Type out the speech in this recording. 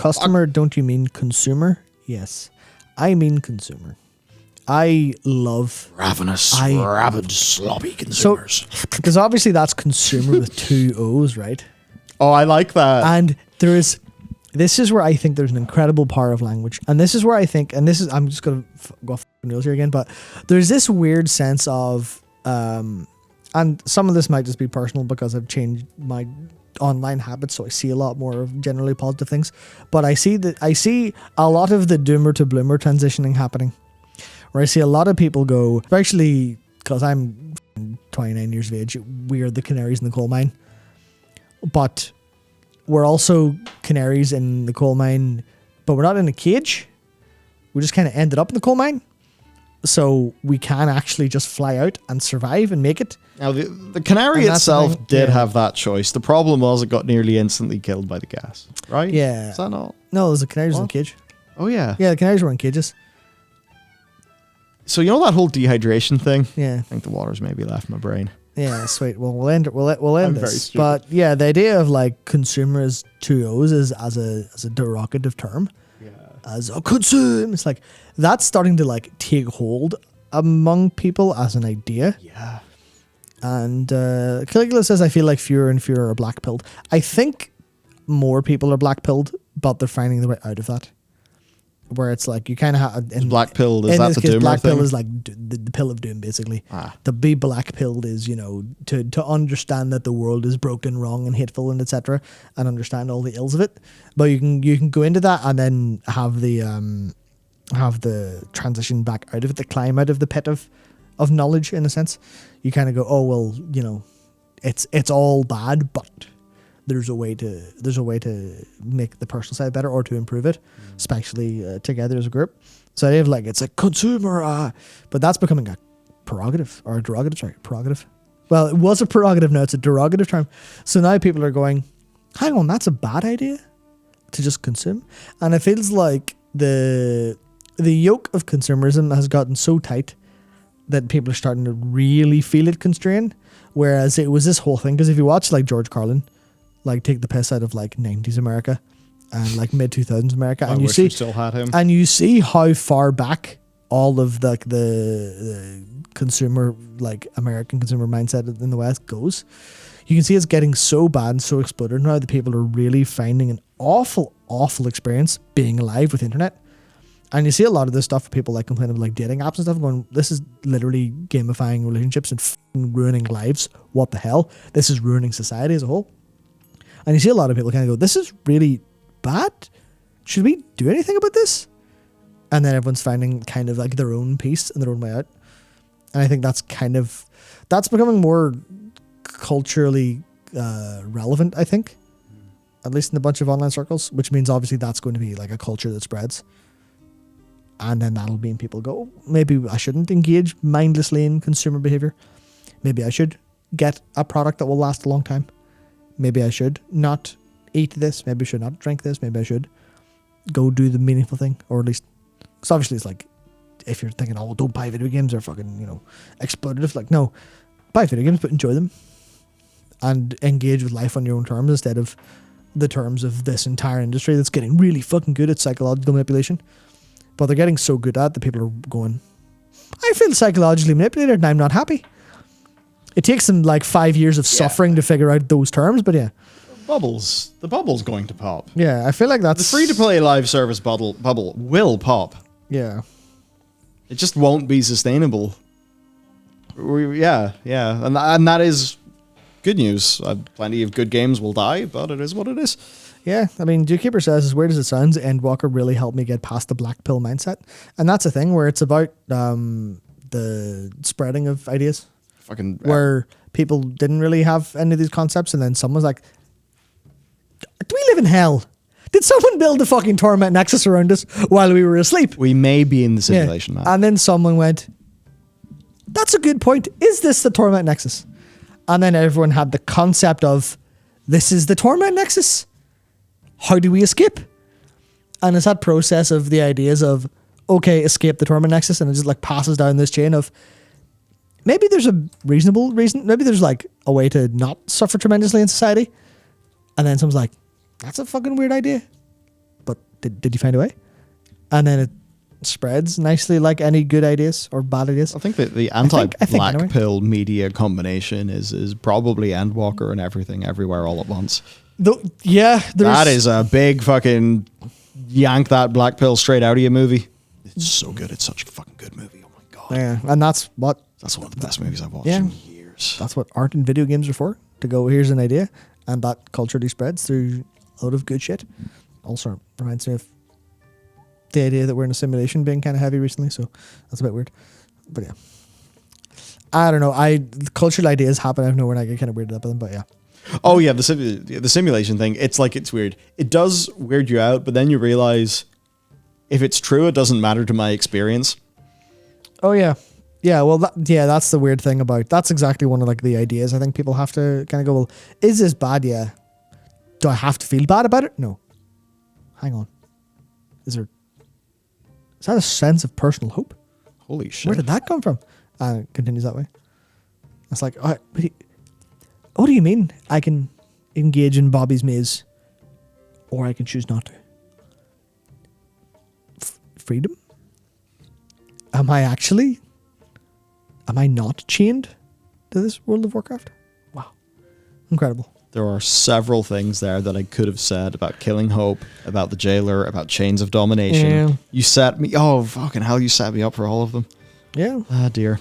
customer, don't you mean consumer? Yes, I mean consumer. I love ravenous, rabid, sloppy consumers. Because obviously that's consumer with 2 O's, right? Oh, I like that. And this is where I think there's an incredible power of language. And this is where I think, and this is, I'm just going to go off the rails here again, but there's this weird sense of, and some of this might just be personal because I've changed my online habits, so I see a lot more of generally positive things. But I see a lot of the doomer to bloomer transitioning happening. Where I see a lot of people go, especially because I'm 29 years of age, we're the canaries in the coal mine. But we're also canaries in the coal mine, but we're not in a cage. We just kind of ended up in the coal mine. So we can actually just fly out and survive and make it. Now, the canary itself did have that choice. The problem was it got nearly instantly killed by the gas, right? Yeah. Is that not? No, there's the canaries in a cage. Oh, yeah. Yeah, the canaries were in cages. So you know that whole dehydration thing? Yeah. I think the water's maybe left my brain. Yeah, sweet. Well, we'll end it. We'll end this. Very but yeah, the idea of like consumer as 2 O's is as a derogative term. Yeah. As a consume, it's like that's starting to like take hold among people as an idea. Yeah. And Caligula says, I feel like fewer and fewer are black-pilled. I think more people are black-pilled, but they're finding the way out of that. Where it's like you kind of have black pilled, is that the doomer black thing? pill is like the pill of doom, basically. To be black pilled is, you know, to understand that the world is broken, wrong, and hateful, and etc., and understand all the ills of it. But you can go into that and then have the transition back out of it, the climb out of the pit of knowledge, in a sense. You kind of go, oh well, you know, it's all bad, but there's a way to make the personal side better or to improve it, especially together as a group. So I have like, it's a consumer, but that's becoming a prerogative or a derogative. Sorry, prerogative. Well, it was a prerogative, now it's a derogative term. So now people are going, hang on, that's a bad idea to just consume. And it feels like the yoke of consumerism has gotten so tight that people are starting to really feel it constrain. Whereas it was this whole thing, because if you watch like George Carlin, like take the piss out of like 90s America and like mid 2000s America, and you see, we still had him. And you see how far back all of like the consumer, like American consumer mindset in the West goes. You can see it's getting so bad and so exploded now that people are really finding an awful experience being alive with internet. And you see a lot of this stuff, people like complaining about like dating apps and stuff, going, this is literally gamifying relationships and ruining lives. What the hell? This is ruining society as a whole. And you see a lot of people kind of go, this is really bad. Should we do anything about this? And then everyone's finding kind of like their own peace and their own way out. And I think that's becoming more culturally relevant, I think. At least in a bunch of online circles, which means obviously that's going to be like a culture that spreads. And then that'll mean people go, maybe I shouldn't engage mindlessly in consumer behavior. Maybe I should get a product that will last a long time. Maybe I should not eat this. Maybe I should not drink this. Maybe I should go do the meaningful thing. Or at least, because obviously it's like, if you're thinking, oh, don't buy video games, they're fucking, you know, exploitative. Like, no, buy video games, but enjoy them. And engage with life on your own terms instead of the terms of this entire industry that's getting really fucking good at psychological manipulation. But they're getting so good at it that people are going, I feel psychologically manipulated and I'm not happy. It takes them like 5 years of suffering to figure out those terms, but yeah. The bubble's going to pop. Yeah, I feel like that's... The free-to-play live service bubble will pop. Yeah. It just won't be sustainable. Yeah. And that is good news. Plenty of good games will die, but it is what it is. Yeah, I mean, Zookeeper says, as weird as it sounds, Endwalker really helped me get past the black pill mindset. And that's a thing where it's about the spreading of ideas. Where people didn't really have any of these concepts, and then someone's like, do we live in hell? Did someone build a fucking torment nexus around us while we were asleep? We may be in the simulation now. And then someone went, that's a good point. Is this the torment nexus? And then everyone had the concept of, this is the torment nexus. How do we escape? And it's that process of the ideas of, okay, escape the torment nexus, and it just like passes down this chain of, maybe there's a reasonable reason. Maybe there's like a way to not suffer tremendously in society. And then someone's like, that's a fucking weird idea. But Did you find a way? And then it spreads nicely like any good ideas or bad ideas. I think that the anti-black anyway. pill media combination is probably Endwalker and everything, everywhere, all at once. Though, yeah, That is a big fucking yank that black pill straight out of you movie. It's so good. It's such a fucking good movie. Oh my god. Yeah, and that's one of the best movies I've watched Yeah. in years. That's what art and video games are for. To go, here's an idea, and that culturally spreads through a lot of good shit. Also reminds me of the idea that we're in a simulation being kind of heavy recently, so that's a bit weird. But yeah, I don't know. The cultural ideas happen out of nowhere, and I get kind of weirded up with them. But yeah. Oh yeah, the simulation thing. It's like it's weird. It does weird you out, but then you realize if it's true, it doesn't matter to my experience. Oh yeah. Yeah, well, that's the weird thing about. That's exactly one of like the ideas. I think people have to kind of go, well, is this bad? Yeah. Do I have to feel bad about it? No. Hang on. Is that a sense of personal hope? Holy shit! Where did that come from? And it continues that way. It's like, what do you mean? I can engage in Bobby's maze, or I can choose not to. Freedom? Am I not chained to this World of Warcraft? Wow. Incredible. There are several things there that I could have said about Killing Hope, about the Jailer, about Chains of Domination. Yeah. You set me... Oh, fucking hell, you set me up for all of them. Yeah. Ah, dear.